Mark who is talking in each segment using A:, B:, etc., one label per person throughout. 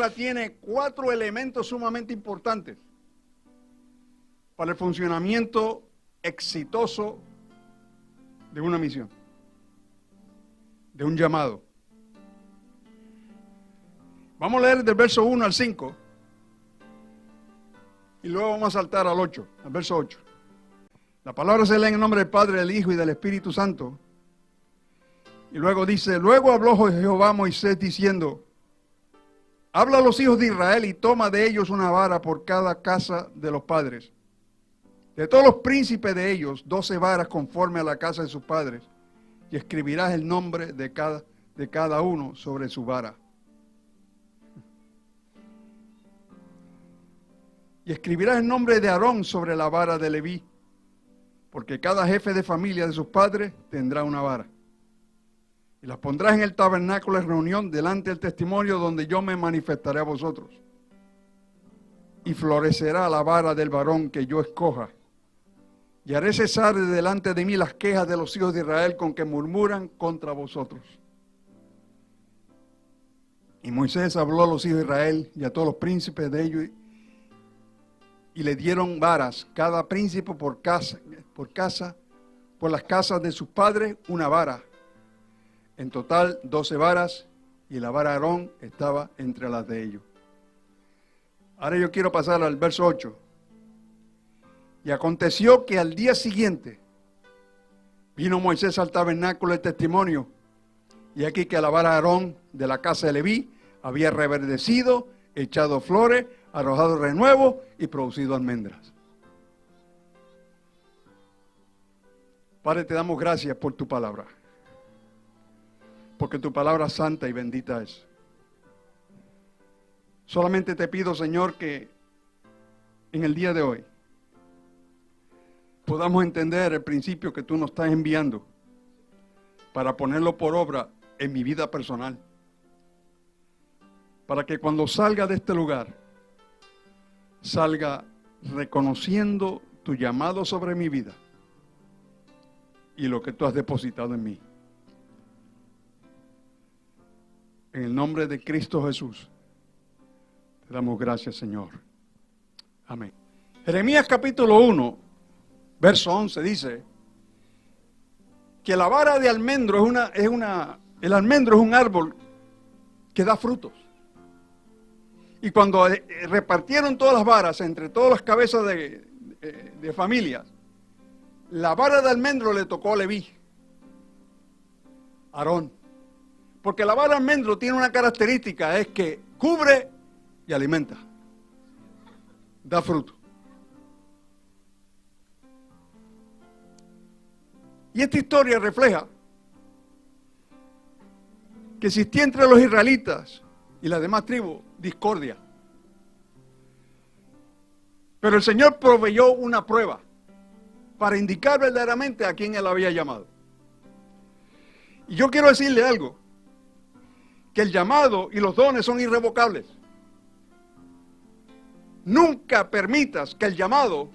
A: vara tiene 4 elementos sumamente importantes para el funcionamiento exitoso de una misión, de un llamado. Vamos a leer del verso 1 al 5 y luego vamos a saltar al 8, al verso 8. La palabra se lee en el nombre del Padre, del Hijo y del Espíritu Santo. Y luego dice, luego habló Jehová a Moisés diciendo, habla a los hijos de Israel y toma de ellos una vara por cada casa de los padres. De todos los príncipes de ellos, 12 varas conforme a la casa de sus padres. Y escribirás el nombre de cada uno sobre su vara. Y escribirás el nombre de Aarón sobre la vara de Leví, porque cada jefe de familia de sus padres tendrá una vara. Y las pondrás en el tabernáculo de reunión delante del testimonio donde yo me manifestaré a vosotros. Y florecerá la vara del varón que yo escoja. Y haré cesar de delante de mí las quejas de los hijos de Israel con que murmuran contra vosotros. Y Moisés habló a los hijos de Israel y a todos los príncipes de ellos y le dieron varas, cada príncipe por las casas de sus padres, una vara. En total 12 varas, y la vara de Aarón estaba entre las de ellos. Ahora yo quiero pasar al verso 8. Y aconteció que al día siguiente vino Moisés al tabernáculo del testimonio, y aquí que la vara de Aarón de la casa de Leví había reverdecido, echado flores, arrojado renuevo y producido almendras. Padre, te damos gracias por tu palabra, porque tu palabra santa y bendita es. Solamente te pido, Señor, que en el día de hoy podamos entender el principio que tú nos estás enviando para ponerlo por obra en mi vida personal, para que cuando salga de este lugar salga reconociendo tu llamado sobre mi vida y lo que tú has depositado en mí. En el nombre de Cristo Jesús, te damos gracias, Señor. Amén. Jeremías capítulo 1, verso 11 dice que la vara de almendro el almendro es un árbol que da frutos. Y cuando repartieron todas las varas entre todas las cabezas de familias, la vara de almendro le tocó a Leví, Aarón. Porque la vara de almendro tiene una característica, es que cubre y alimenta, da fruto. Y esta historia refleja que existía entre los israelitas y las demás tribus discordia. Pero el Señor proveyó una prueba para indicar verdaderamente a quién Él había llamado. Y yo quiero decirle algo, que el llamado y los dones son irrevocables. Nunca permitas que el llamado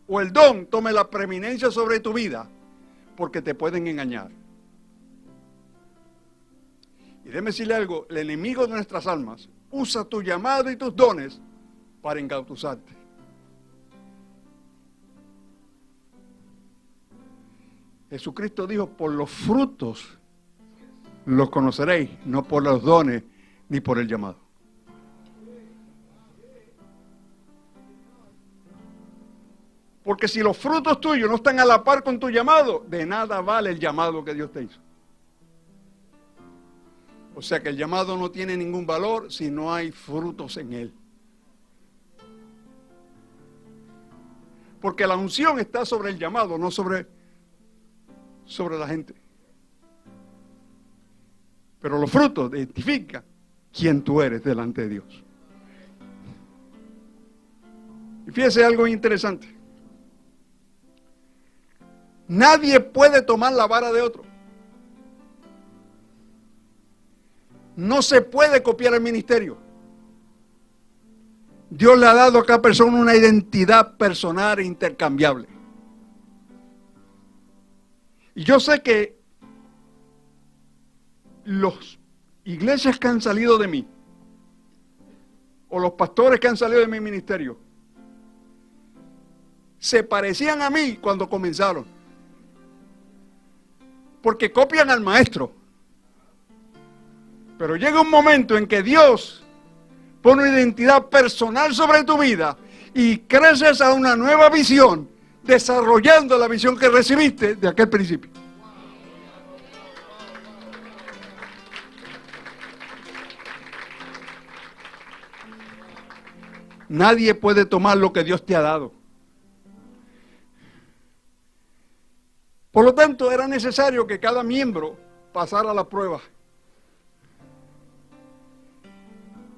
A: o el don tome la preeminencia sobre tu vida, porque te pueden engañar. Y déjeme decirle algo, el enemigo de nuestras almas usa tu llamado y tus dones para engatusarte. Jesucristo dijo, por los frutos los conoceréis, no por los dones ni por el llamado. Porque si los frutos tuyos no están a la par con tu llamado, de nada vale el llamado que Dios te hizo. O sea que el llamado no tiene ningún valor si no hay frutos en él. Porque la unción está sobre el llamado, no sobre la gente. Pero los frutos identifican quién tú eres delante de Dios. Y fíjese algo interesante. Nadie puede tomar la vara de otro. No se puede copiar el ministerio. Dios le ha dado a cada persona una identidad personal e intercambiable. Y yo sé que las iglesias que han salido de mí o los pastores que han salido de mi ministerio se parecían a mí cuando comenzaron. Porque copian al maestro. Pero llega un momento en que Dios pone una identidad personal sobre tu vida y creces a una nueva visión, desarrollando la visión que recibiste de aquel principio. Nadie puede tomar lo que Dios te ha dado. Por lo tanto, era necesario que cada miembro pasara la prueba.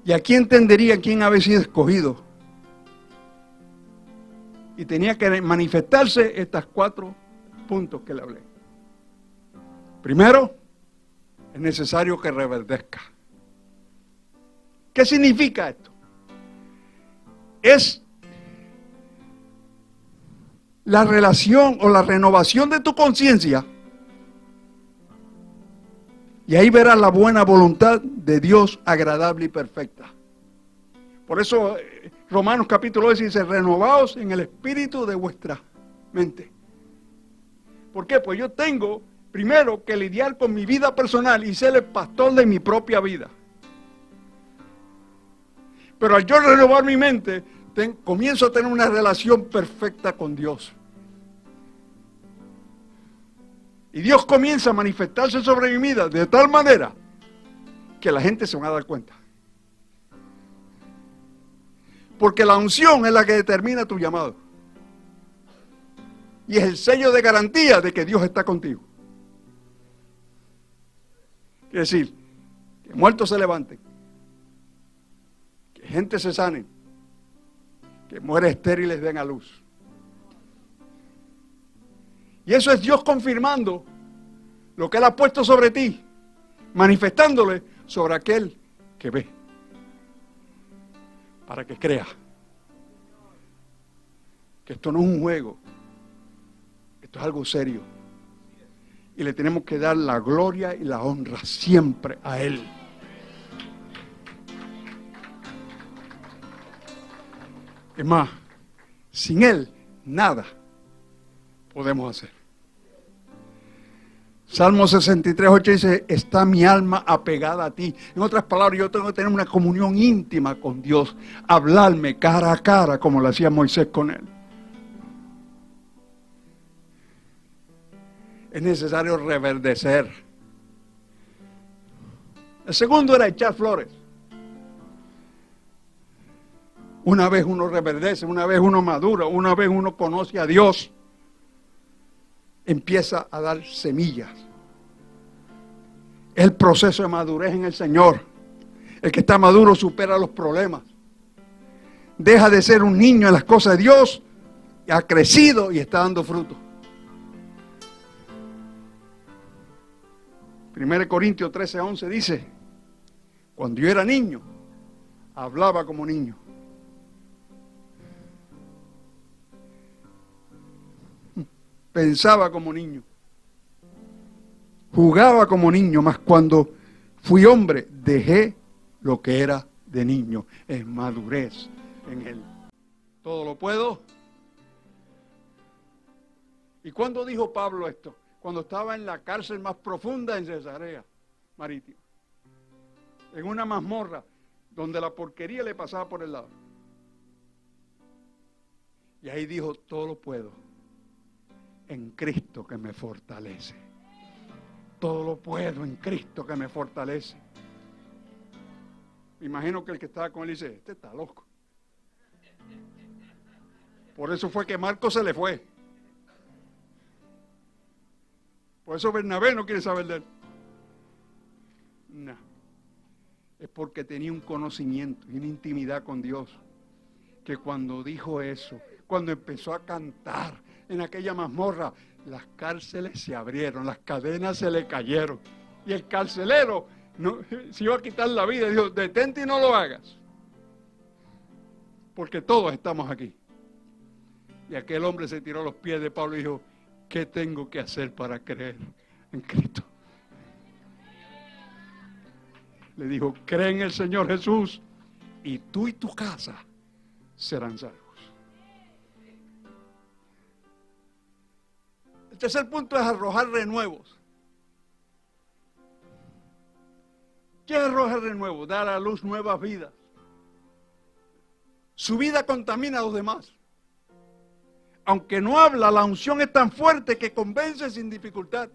A: Y aquí entendería quién había sido escogido. Y tenía que manifestarse estos 4 puntos que le hablé. Primero, es necesario que reverdezca. ¿Qué significa esto? Es la relación o la renovación de tu conciencia. Y ahí verás la buena voluntad de Dios agradable y perfecta. Por eso Romanos capítulo 10 dice, renovaos en el espíritu de vuestra mente. ¿Por qué? Pues yo tengo primero que lidiar con mi vida personal y ser el pastor de mi propia vida. Pero al yo renovar mi mente, comienzo a tener una relación perfecta con Dios. Y Dios comienza a manifestarse sobre mi vida de tal manera que la gente se va a dar cuenta. Porque la unción es la que determina tu llamado. Y es el sello de garantía de que Dios está contigo. Quiere decir, que muertos se levanten, que gente se sane, que mujeres estériles den a luz. Y eso es Dios confirmando lo que Él ha puesto sobre ti, manifestándole sobre aquel que ve, para que crea que esto no es un juego, esto es algo serio. Y le tenemos que dar la gloria y la honra siempre a Él. Es más, sin Él nada podemos hacer. Salmo 63:8 dice, está mi alma apegada a ti. En otras palabras, yo tengo que tener una comunión íntima con Dios, hablarme cara a cara como lo hacía Moisés con Él. Es necesario reverdecer. El segundo era echar flores. Una vez uno reverdece, una vez uno madura, una vez uno conoce a Dios, empieza a dar semillas. Es el proceso de madurez en el Señor. El que está maduro supera los problemas. Deja de ser un niño en las cosas de Dios, ha crecido y está dando fruto. 1 Corintios 13:11 dice, cuando yo era niño, hablaba como niño. Pensaba como niño. Jugaba como niño, mas cuando fui hombre, dejé lo que era de niño. Es madurez en Él. Todo lo puedo. ¿Y cuándo dijo Pablo esto? Cuando estaba en la cárcel más profunda en Cesarea Marítima. En una mazmorra donde la porquería le pasaba por el lado. Y ahí dijo, todo lo puedo en Cristo que me fortalece. Todo lo puedo en Cristo que me fortalece. Me imagino que el que estaba con él dice, este está loco. Por eso fue que Marcos se le fue. Por eso Bernabé no quiere saber de él. No. Es porque tenía un conocimiento y una intimidad con Dios. Que cuando dijo eso, cuando empezó a cantar en aquella mazmorra, las cárceles se abrieron, las cadenas se le cayeron. Y el carcelero se iba a quitar la vida. Dijo, detente y no lo hagas. Porque todos estamos aquí. Y aquel hombre se tiró a los pies de Pablo y dijo, ¿qué tengo que hacer para creer en Cristo? Le dijo, cree en el Señor Jesús y tú y tu casa serán salvos. El tercer punto es arrojar renuevos. ¿Qué es arrojar renuevos? Dar a luz nuevas vidas. Su vida contamina a los demás. Aunque no habla, la unción es tan fuerte que convence sin dificultad.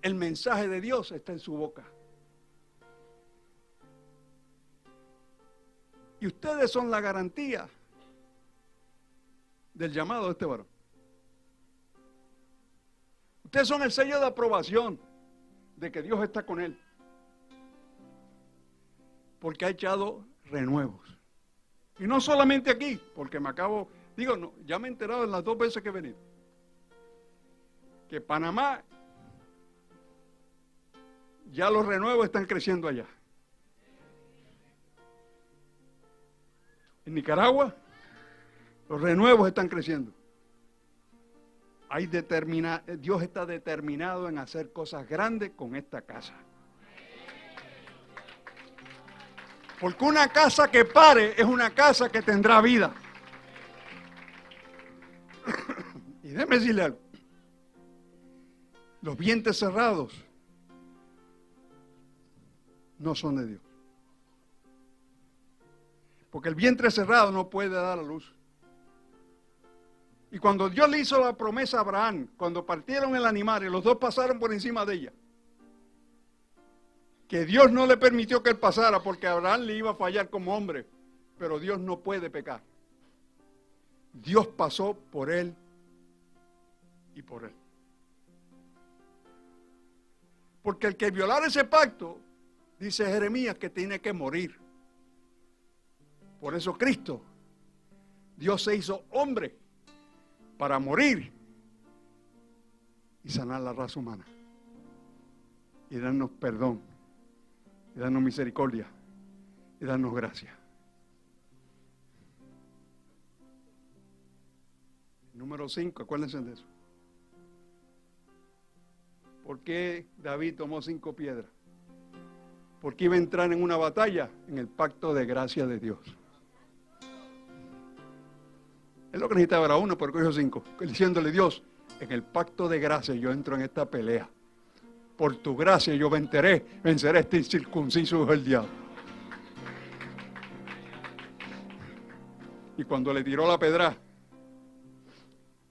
A: El mensaje de Dios está en su boca. Y ustedes son la garantía del llamado de este varón. Ustedes son el sello de aprobación de que Dios está con él. Porque ha echado renuevos. Y no solamente aquí, porque ya me he enterado en las 2 veces que he venido, que Panamá, ya los renuevos están creciendo allá. En Nicaragua, los renuevos están creciendo. Dios está determinado en hacer cosas grandes con esta casa. Porque una casa que pare es una casa que tendrá vida. Y déjeme decirle algo. Los vientres cerrados no son de Dios. Porque el vientre cerrado no puede dar a luz. Y cuando Dios le hizo la promesa a Abraham, cuando partieron el animal y los dos pasaron por encima de ella, que Dios no le permitió que él pasara porque Abraham le iba a fallar como hombre, pero Dios no puede pecar. Dios pasó por él y por él. Porque el que violara ese pacto, dice Jeremías, que tiene que morir. Por eso Cristo, Dios se hizo hombre para morir y sanar la raza humana y darnos perdón y darnos misericordia y darnos gracia. Número 5, acuérdense de eso. ¿Por qué David tomó 5 piedras? Porque iba a entrar en una batalla en el pacto de gracia de Dios. Es lo que necesitaba era 1, pero cogió 5. Diciéndole, Dios, en el pacto de gracia yo entro en esta pelea. Por tu gracia yo venceré este incircunciso hijo del diablo. Y cuando le tiró la pedra,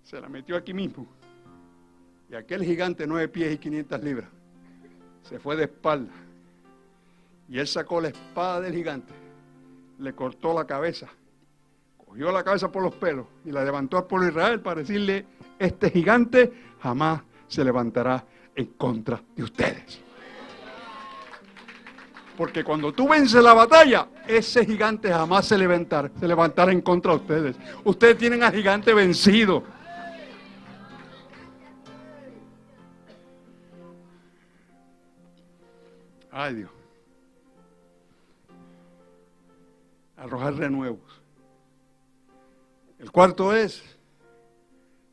A: se la metió aquí mismo. Y aquel gigante 9 pies y 500 libras se fue de espalda. Y él sacó la espada del gigante, le cortó la cabeza, cogió la cabeza por los pelos y la levantó al pueblo de Israel para decirle, este gigante jamás se levantará en contra de ustedes. Porque cuando tú vences la batalla, ese gigante jamás se levantará en contra de ustedes. Ustedes tienen al gigante vencido. Ay, Dios. Arrojar renuevos. El cuarto es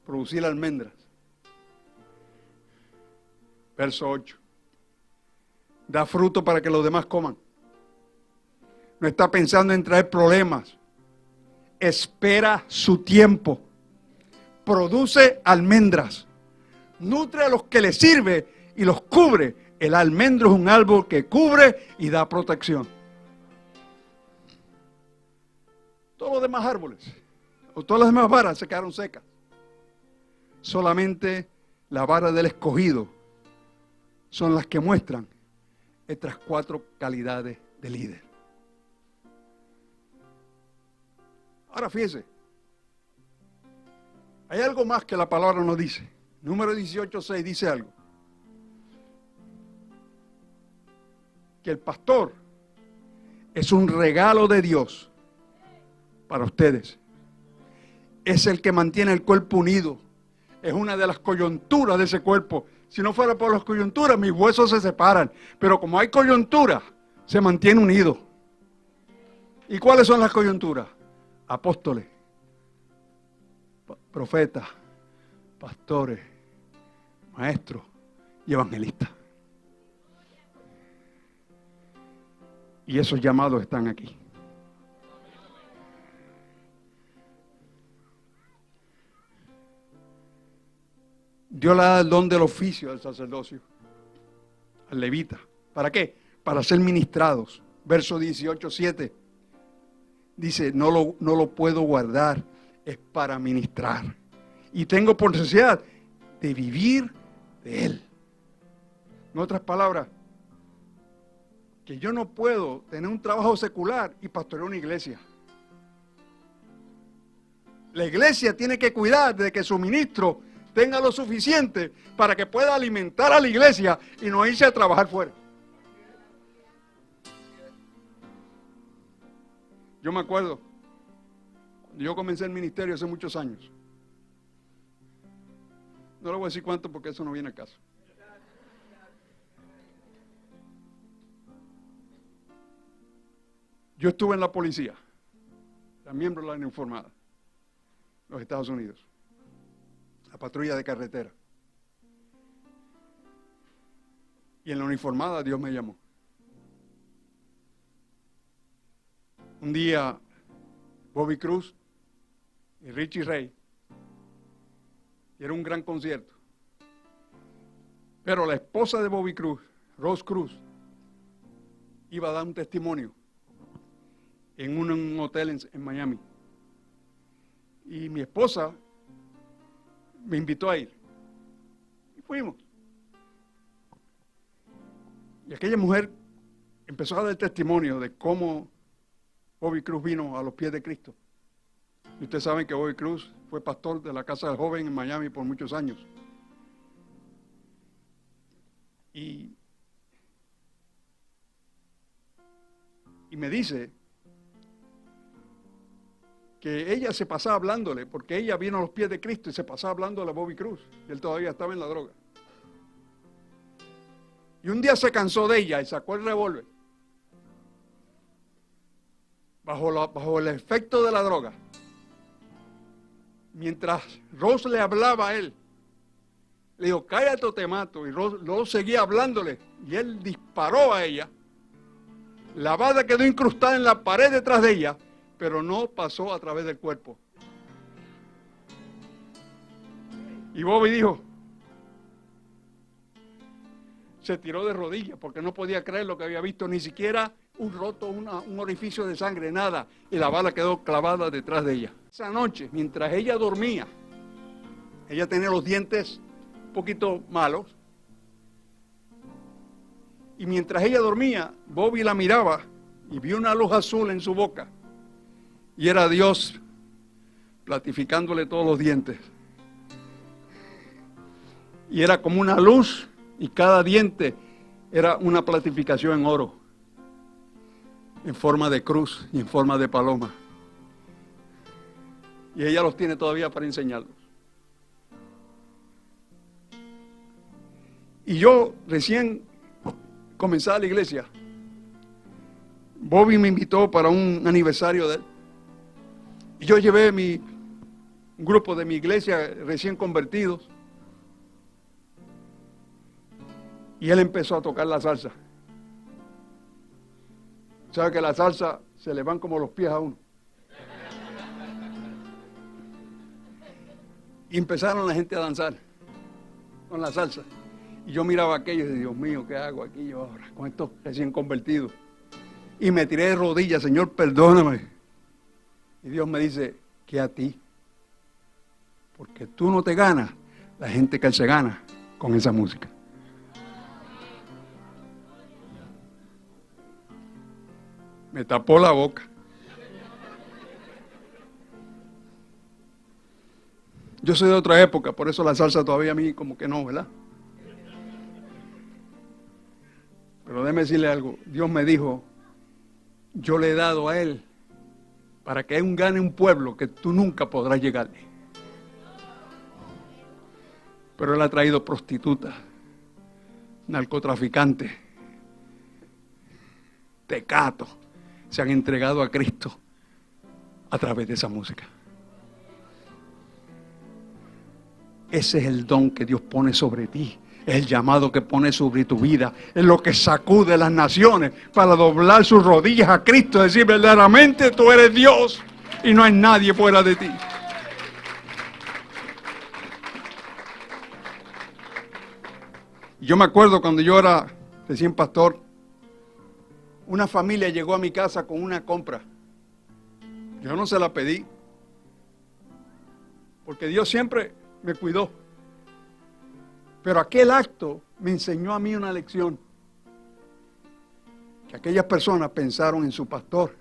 A: producir almendras. Verso 8. Da fruto para que los demás coman. No está pensando en traer problemas. Espera su tiempo. Produce almendras. Nutre a los que le sirve y los cubre. El almendro es un árbol que cubre y da protección. Todos los demás árboles, o todas las demás varas se quedaron secas. Solamente la vara del escogido son las que muestran estas 4 calidades de líder. Ahora fíjese, hay algo más que la palabra nos dice. Número 18:6 dice algo. Que el pastor es un regalo de Dios para ustedes. Es el que mantiene el cuerpo unido. Es una de las coyunturas de ese cuerpo. Si no fuera por las coyunturas, mis huesos se separan. Pero como hay coyunturas, se mantiene unido. ¿Y cuáles son las coyunturas? Apóstoles, profetas, pastores, maestros y evangelistas. Y esos llamados están aquí. Dios le da el don del oficio al sacerdocio, al levita. ¿Para qué? Para ser ministrados. Verso 18:7. Dice, no lo puedo guardar, es para ministrar. Y tengo por necesidad de vivir de Él. En otras palabras, que yo no puedo tener un trabajo secular y pastorear una iglesia. La iglesia tiene que cuidar de que su ministro tenga lo suficiente para que pueda alimentar a la iglesia y no irse a trabajar fuera. Yo me acuerdo, cuando yo comencé el ministerio hace muchos años. No le voy a decir cuánto porque eso no viene a caso. Yo estuve en la policía, era miembro de la uniformada, los Estados Unidos, la patrulla de carretera. Y en la uniformada Dios me llamó. Un día Bobby Cruz y Richie Ray, y era un gran concierto. Pero la esposa de Bobby Cruz, Rose Cruz, iba a dar un testimonio en un hotel en Miami. Y mi esposa me invitó a ir. Y fuimos. Y aquella mujer empezó a dar testimonio de cómo Bobby Cruz vino a los pies de Cristo. Y ustedes saben que Bobby Cruz fue pastor de la Casa del Joven en Miami por muchos años. Y me dice que ella se pasaba hablándole, porque ella vino a los pies de Cristo y se pasaba hablándole a Bobby Cruz. Y él todavía estaba en la droga. Y un día se cansó de ella y sacó el revólver. Bajo el efecto de la droga. Mientras Rose le hablaba a él, le dijo, cállate o te mato. Y Rose seguía hablándole. Y él disparó a ella. La bala quedó incrustada en la pared detrás de ella, pero no pasó a través del cuerpo. Y Bobby dijo, se tiró de rodillas porque no podía creer lo que había visto, ni siquiera un roto, un orificio de sangre, nada. Y la bala quedó clavada detrás de ella. Esa noche, mientras ella dormía, ella tenía los dientes un poquito malos. Y mientras ella dormía, Bobby la miraba y vio una luz azul en su boca. Y era Dios platificándole todos los dientes. Y era como una luz y cada diente era una platificación en oro, en forma de cruz y en forma de paloma. Y ella los tiene todavía para enseñarlos. Y yo recién comenzaba la iglesia. Bobby me invitó para un aniversario de él. Y yo llevé un grupo de mi iglesia recién convertidos. Y él empezó a tocar la salsa. ¿Sabe que la salsa se le van como los pies a uno? Y empezaron la gente a danzar con la salsa. Y yo miraba aquello y decía, Dios mío, ¿qué hago aquí yo ahora con estos recién convertidos? Y me tiré de rodillas, Señor, perdóname. Y Dios me dice, que a ti. Porque tú no te ganas la gente que él se gana con esa música. Me tapó la boca. Yo soy de otra época, por eso la salsa todavía a mí como que no, ¿verdad? Pero déjeme decirle algo. Dios me dijo, yo le he dado a él para que él gane un pueblo que tú nunca podrás llegarle. Pero él ha traído prostitutas, narcotraficantes, tecatos, se han entregado a Cristo a través de esa música. Ese es el don que Dios pone sobre ti Es el llamado que pone sobre tu vida. Es lo que sacude las naciones para doblar sus rodillas a Cristo y decir verdaderamente tú eres Dios y no hay nadie fuera de ti. Yo me acuerdo cuando yo era recién pastor, una familia llegó a mi casa con una compra. Yo no se la pedí, porque Dios siempre me cuidó. Pero aquel acto me enseñó a mí una lección. Que aquellas personas pensaron en su pastor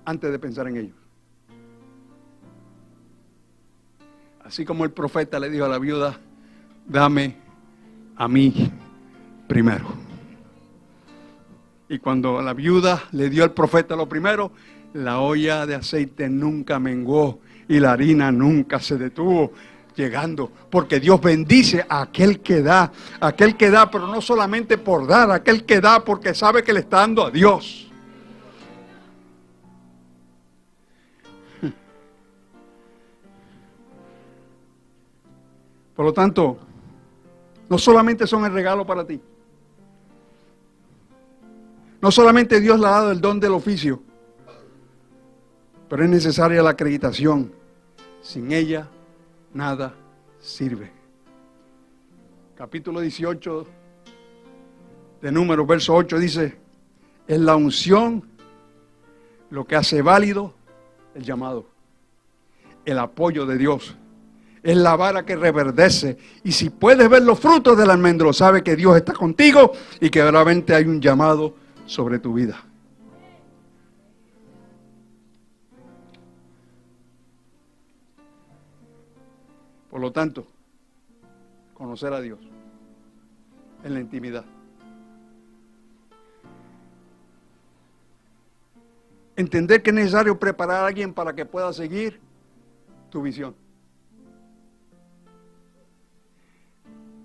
A: antes de pensar en ellos. Así como el profeta le dijo a la viuda, dame a mí primero. Y cuando la viuda le dio al profeta lo primero, la olla de aceite nunca menguó y la harina nunca se detuvo llegando, porque Dios bendice a aquel que da, pero no solamente por dar, aquel que da porque sabe que le está dando a Dios. Por lo tanto, no solamente son el regalo para ti, no solamente Dios le ha dado el don del oficio, pero es necesaria la acreditación. Sin ella, nada sirve. Capítulo 18 de Números, verso 8 dice, es la unción lo que hace válido el llamado, el apoyo de Dios. Es la vara que reverdece. Y si puedes ver los frutos del almendro, sabe que Dios está contigo y que verdaderamente hay un llamado sobre tu vida. Por lo tanto, conocer a Dios en la intimidad. Entender que es necesario preparar a alguien para que pueda seguir tu visión.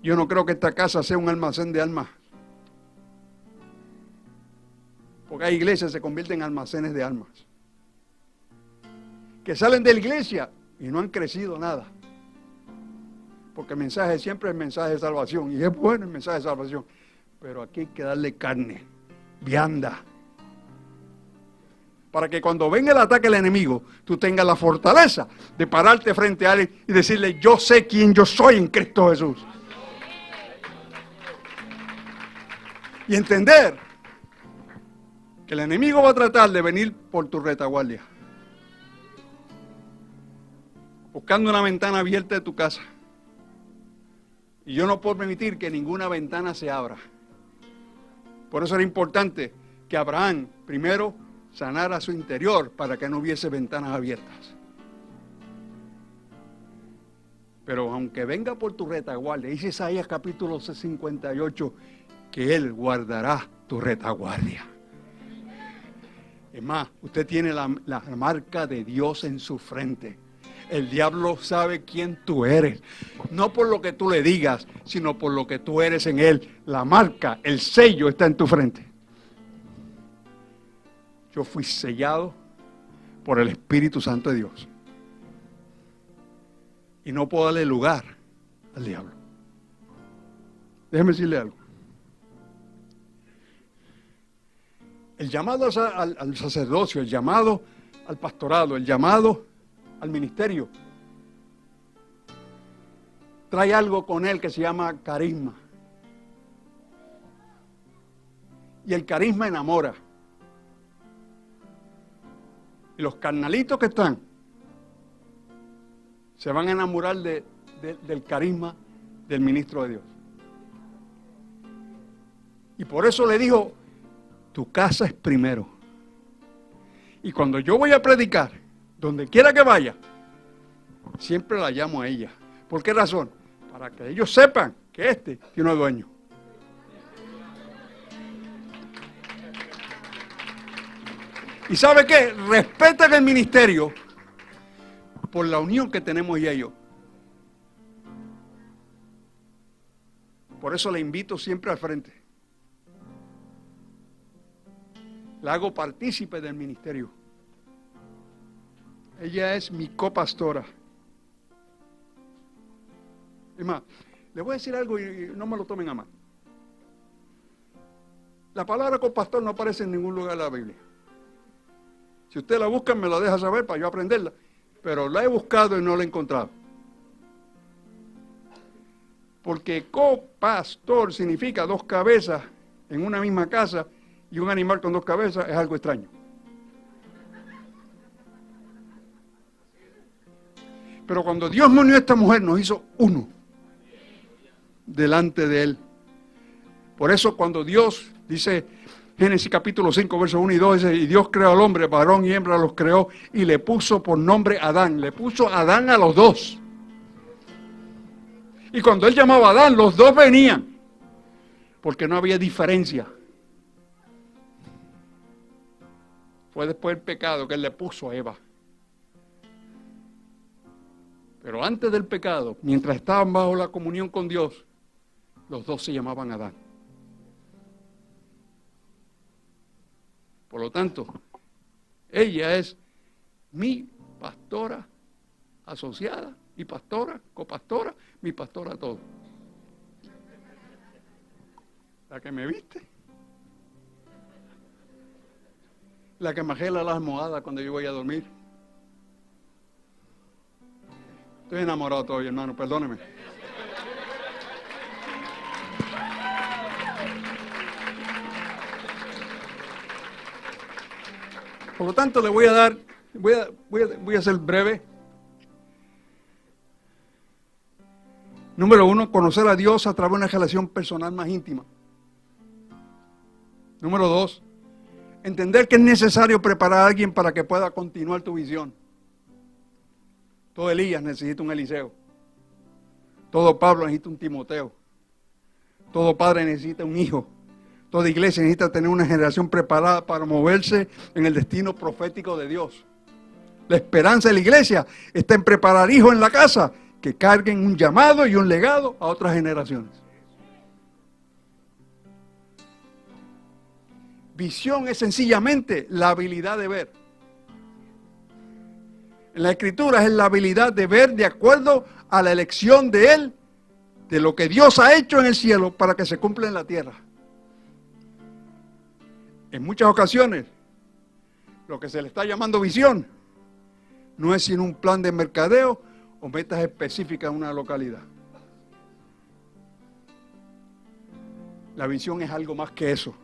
A: Yo no creo que esta casa sea un almacén de almas. Porque hay iglesias que se convierten en almacenes de almas. Que salen de la iglesia y no han crecido nada. Porque el mensaje siempre es el mensaje de salvación. Y es bueno el mensaje de salvación. Pero aquí hay que darle carne, vianda. Para que cuando venga el ataque del enemigo, tú tengas la fortaleza de pararte frente a él y decirle, yo sé quién yo soy en Cristo Jesús. Y entender que el enemigo va a tratar de venir por tu retaguardia. Buscando una ventana abierta de tu casa. Y yo no puedo permitir que ninguna ventana se abra. Por eso era importante que Abraham primero sanara su interior para que no hubiese ventanas abiertas. Pero aunque venga por tu retaguardia, dice Isaías capítulo 58, que Él guardará tu retaguardia. Es más, usted tiene la marca de Dios en su frente. El diablo sabe quién tú eres. No por lo que tú le digas, sino por lo que tú eres en Él. La marca, el sello está en tu frente. Yo fui sellado por el Espíritu Santo de Dios. Y no puedo darle lugar al diablo. Déjeme decirle algo. El llamado al sacerdocio, el llamado al pastorado, el llamado al ministerio, trae algo con él que se llama carisma. Y el carisma enamora. Y los carnalitos que están se van a enamorar del carisma del ministro de Dios. Y por eso le dijo, tu casa es primero. Y cuando yo voy a predicar, donde quiera que vaya, siempre la llamo a ella. ¿Por qué razón? Para que ellos sepan que tiene un dueño. ¿Y sabe qué? Respetan el ministerio por la unión que tenemos ella y yo. Por eso le invito siempre al frente. La hago partícipe del ministerio. Ella es mi copastora. Es más, Les voy a decir algo y no me lo tomen a mal. La palabra copastor no aparece en ningún lugar de la Biblia. Si usted la busca, me la deja saber para yo aprenderla. Pero la he buscado y no la he encontrado. Porque copastor significa dos cabezas en una misma casa, y un animal con dos cabezas es algo extraño. Pero cuando Dios me unió a esta mujer, nos hizo uno delante de Él. Por eso cuando Dios, dice Génesis capítulo 5, versos 1 y 2, dice, y Dios creó al hombre, varón y hembra los creó, y le puso por nombre Adán. Le puso Adán a los dos. Y cuando Él llamaba a Adán, los dos venían, porque no había diferencia. Fue después del pecado que Él le puso a Eva. Pero antes del pecado, mientras estaban bajo la comunión con Dios, los dos se llamaban Adán. Por lo tanto, ella es mi pastora asociada, mi pastora, copastora, mi pastora todo. La que me viste. La que me agela las almohadas cuando yo voy a dormir. Estoy enamorado todavía, hermano, perdóneme. Por lo tanto, le voy a dar, voy a ser breve. Número 1, conocer a Dios a través de una relación personal más íntima. Número 2, entender que es necesario preparar a alguien para que pueda continuar tu visión. Todo Elías necesita un Eliseo. Todo Pablo necesita un Timoteo. Todo padre necesita un hijo. Toda iglesia necesita tener una generación preparada para moverse en el destino profético de Dios. La esperanza de la iglesia está en preparar hijos en la casa que carguen un llamado y un legado a otras generaciones. Visión es sencillamente la habilidad de ver. En la Escritura es la habilidad de ver de acuerdo a la elección de Él, de lo que Dios ha hecho en el cielo para que se cumpla en la tierra. En muchas ocasiones, lo que se le está llamando visión no es sino un plan de mercadeo o metas específicas en una localidad. La visión es algo más que eso.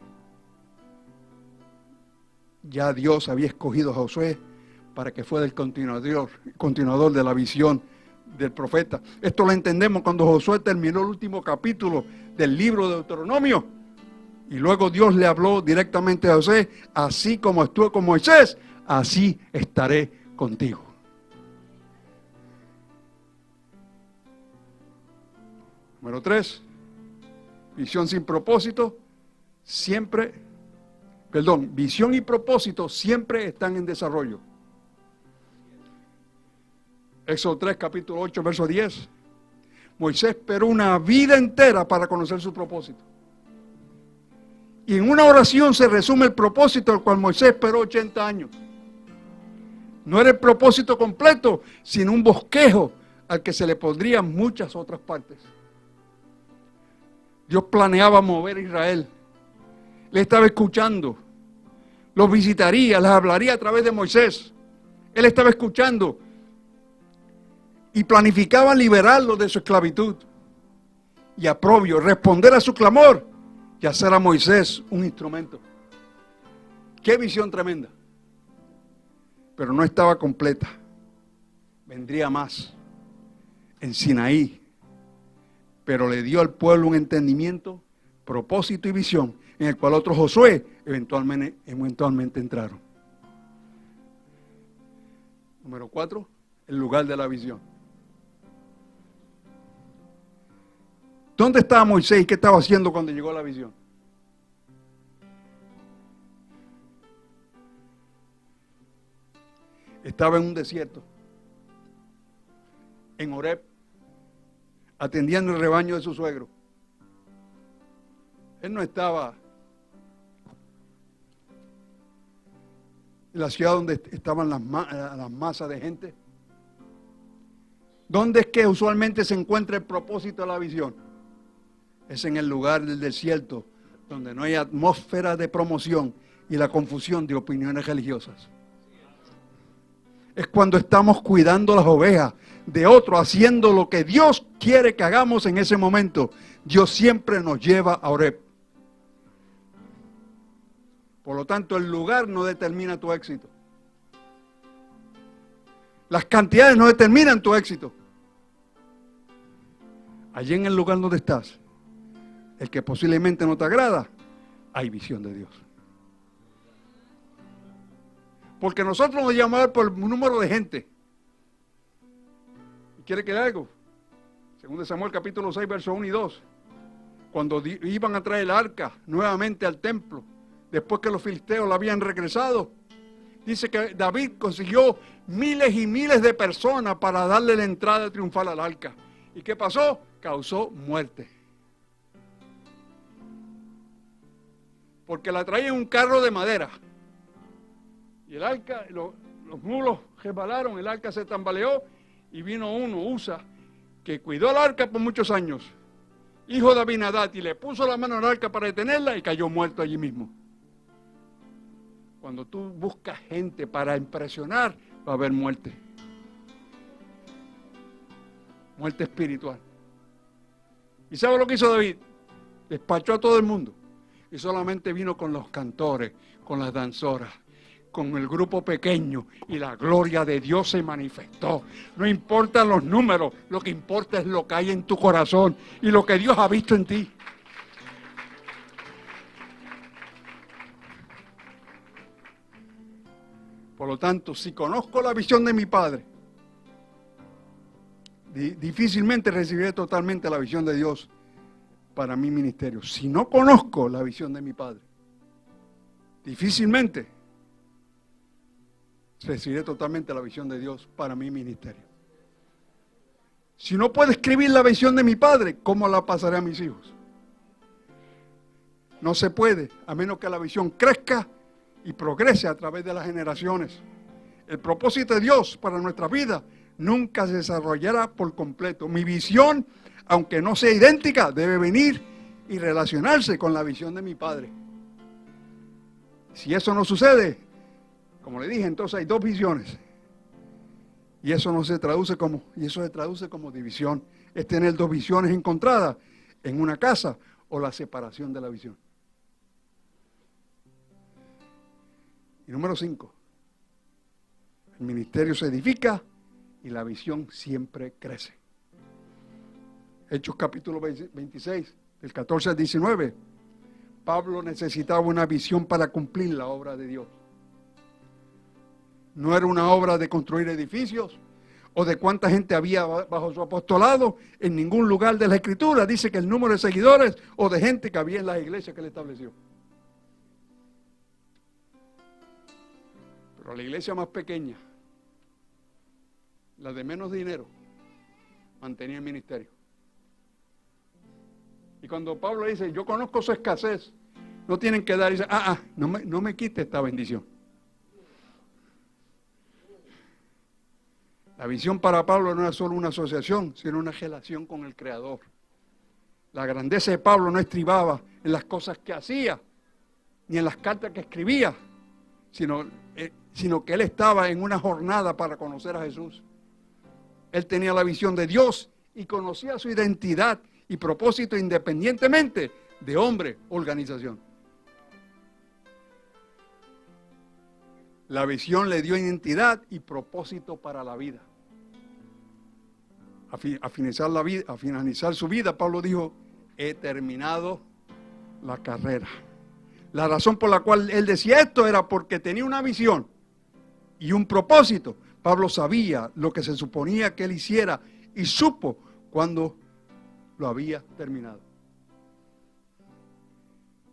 A: Ya Dios había escogido a Josué para que fuera el continuador de la visión del profeta. Esto lo entendemos cuando Josué terminó el último capítulo del libro de Deuteronomio. Y luego Dios le habló directamente a José, así como estuve con Moisés, así estaré contigo. Número 3, visión sin propósito, visión y propósito siempre están en desarrollo. Éxodo 3, capítulo 8, verso 10. Moisés esperó una vida entera para conocer su propósito. Y en una oración se resume el propósito al cual Moisés esperó 80 años. No era el propósito completo, sino un bosquejo al que se le pondrían muchas otras partes. Dios planeaba mover a Israel. Le estaba escuchando. Los visitaría, les hablaría a través de Moisés. Él estaba escuchando. Y planificaba liberarlos de su esclavitud. Y aprobio, responder a su clamor y hacer a Moisés un instrumento. Qué visión tremenda. Pero no estaba completa. Vendría más en Sinaí. Pero le dio al pueblo un entendimiento, propósito y visión, en el cual otros Josué eventualmente entraron. Número 4, el lugar de la visión. ¿Dónde estaba Moisés y qué estaba haciendo cuando llegó la visión? Estaba en un desierto, en Horeb, atendiendo el rebaño de su suegro. Él no estaba en la ciudad donde estaban las masas de gente. ¿Dónde es que usualmente se encuentra el propósito de la visión? Es en el lugar del desierto, donde no hay atmósfera de promoción y la confusión de opiniones religiosas. Es cuando estamos cuidando las ovejas de otro, haciendo lo que Dios quiere que hagamos en ese momento. Dios siempre nos lleva a Horeb. Por lo tanto, el lugar no determina tu éxito. Las cantidades no determinan tu éxito. Allí en el lugar donde estás, el que posiblemente no te agrada, hay visión de Dios. Porque nosotros nos llamamos por un número de gente. ¿Y quiere que le algo? Según de Samuel capítulo 6, versos 1 y 2. Cuando iban a traer el arca nuevamente al templo, después que los filisteos la habían regresado, dice que David consiguió miles y miles de personas para darle la entrada triunfal al arca. ¿Y qué pasó? Causó muerte. Porque la traían en un carro de madera. Y el arca, los mulos resbalaron, el arca se tambaleó y vino uno, Usa, que cuidó el arca por muchos años, hijo de Abinadab, y le puso la mano al arca para detenerla y cayó muerto allí mismo. Cuando tú buscas gente para impresionar, va a haber muerte. Muerte espiritual. ¿Y sabe lo que hizo David? Despachó a todo el mundo y solamente vino con los cantores, con las danzoras, con el grupo pequeño, y la gloria de Dios se manifestó. No importan los números, lo que importa es lo que hay en tu corazón y lo que Dios ha visto en ti. Por lo tanto, si conozco la visión de mi Padre, difícilmente recibiré totalmente la visión de Dios para mi ministerio. Si no conozco la visión de mi Padre, difícilmente recibiré totalmente la visión de Dios para mi ministerio. Si no puedo escribir la visión de mi Padre, ¿cómo la pasaré a mis hijos? No se puede, a menos que la visión crezca y progrese a través de las generaciones. El propósito de Dios para nuestra vida nunca se desarrollará por completo. Mi visión, aunque no sea idéntica, debe venir y relacionarse con la visión de mi Padre. Si eso no sucede, como le dije, entonces hay dos visiones. Y eso se traduce como división. Es tener dos visiones encontradas en una casa o la separación de la visión. Y número 5. El ministerio se edifica y la visión siempre crece. Hechos capítulo 26, del 14 al 19. Pablo necesitaba una visión para cumplir la obra de Dios. No era una obra de construir edificios o de cuánta gente había bajo su apostolado. En ningún lugar de la Escritura dice que el número de seguidores o de gente que había en las iglesias que él estableció. Pero la iglesia más pequeña, la de menos dinero, mantenía el ministerio. Y cuando Pablo dice, yo conozco su escasez, no tienen que dar, dice, no me quite esta bendición. La visión para Pablo no era solo una asociación, sino una relación con el Creador. La grandeza de Pablo no estribaba en las cosas que hacía, ni en las cartas que escribía, sino que él estaba en una jornada para conocer a Jesús. Él tenía la visión de Dios y conocía su identidad y propósito independientemente de hombre o organización. La visión le dio identidad y propósito para la vida. A finalizar su vida, Pablo dijo, he terminado la carrera. La razón por la cual él decía esto era porque tenía una visión y un propósito. Pablo sabía lo que se suponía que él hiciera y supo cuando lo había terminado.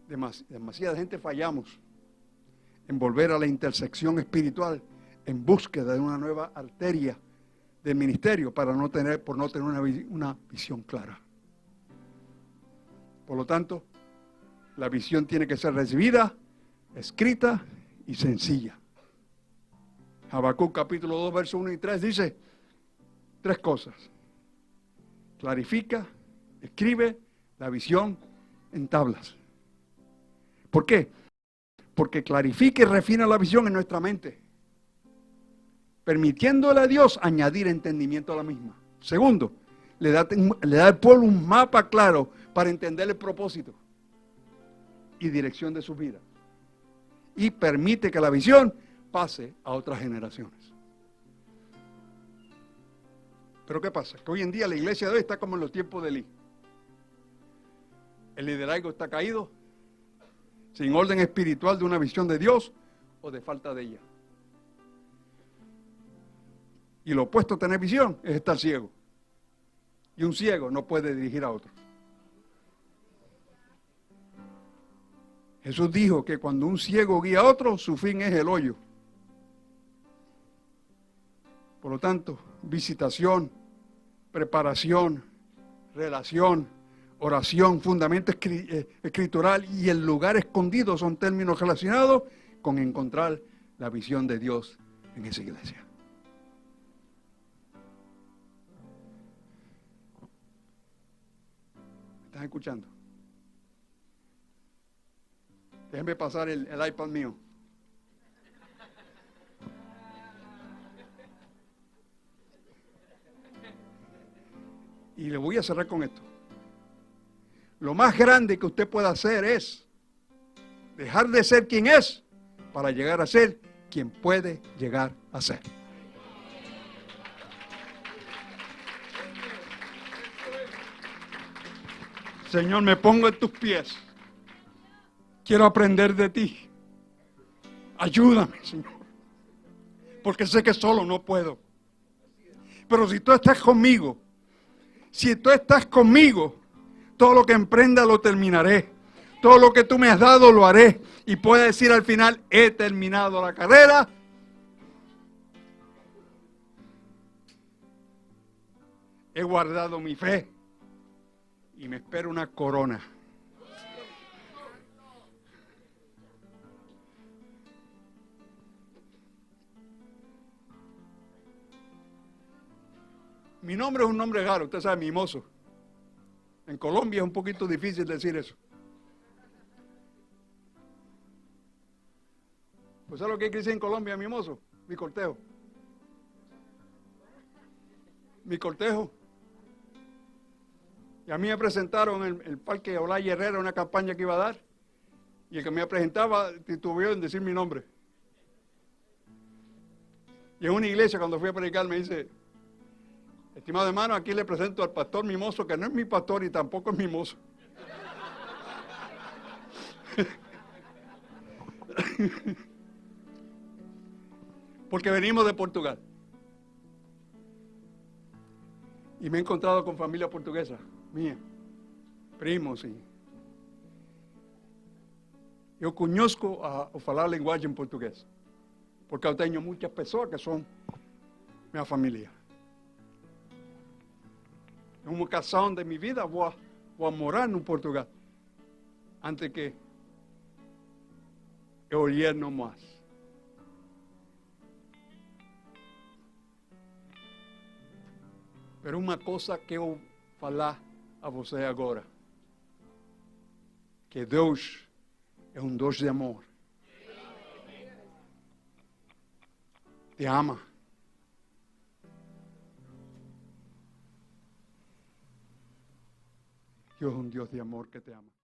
A: Demasiada gente fallamos en volver a la intersección espiritual en búsqueda de una nueva arteria del ministerio por no tener una visión clara. Por lo tanto, la visión tiene que ser recibida, escrita y sencilla. Habacuc capítulo 2, versos 1 y 3 dice, 3 cosas. Clarifica, escribe la visión en tablas. ¿Por qué? Porque clarifica y refina la visión en nuestra mente, permitiéndole a Dios añadir entendimiento a la misma. Segundo, le da al pueblo un mapa claro para entender el propósito y dirección de su vida. Y permite que la visión pase a otras generaciones. Pero ¿qué pasa? Que hoy en día la iglesia de hoy está como en los tiempos de Elí. El liderazgo está caído, sin orden espiritual de una visión de Dios o de falta de ella. Y lo opuesto a tener visión es estar ciego. Y un ciego no puede dirigir a otro. Jesús dijo que cuando un ciego guía a otro, su fin es el hoyo. Por lo tanto, visitación, preparación, relación, oración, fundamento escritural y el lugar escondido son términos relacionados con encontrar la visión de Dios en esa iglesia. ¿Me estás escuchando? Déjenme pasar el iPad mío. Y le voy a cerrar con esto. Lo más grande que usted pueda hacer es dejar de ser quien es para llegar a ser quien puede llegar a ser. Señor, me pongo en tus pies. Quiero aprender de ti. Ayúdame, Señor. Porque sé que solo no puedo. Pero si tú estás conmigo, todo lo que emprenda lo terminaré. Todo lo que tú me has dado lo haré. Y puedo decir al final, he terminado la carrera. He guardado mi fe. Y me espera una corona. Mi nombre es un nombre raro, usted sabe, Mimoso. En Colombia es un poquito difícil decir eso. ¿Pues sabe lo que hay que decir en Colombia, Mimoso? Mi cortejo. Mi cortejo. Y a mí me presentaron en el Parque Olaya Herrera una campaña que iba a dar. Y el que me presentaba titubeó en decir mi nombre. Y en una iglesia cuando fui a predicar me dice, estimado hermano, aquí le presento al pastor Mimoso, que no es mi pastor y tampoco es mimoso. Porque venimos de Portugal. Y me he encontrado con familia portuguesa, mía, primos. Eu conozco a falar linguagem em português. Porque eu tenho muitas pessoas que são minha família. Em uma ocasião de minha vida, vou morar no Portugal. Antes que eu olhe no mais. Pero uma coisa que eu falar a você agora. Que Deus é um Deus de amor. Te ama. Dios es un Dios de amor que te ama.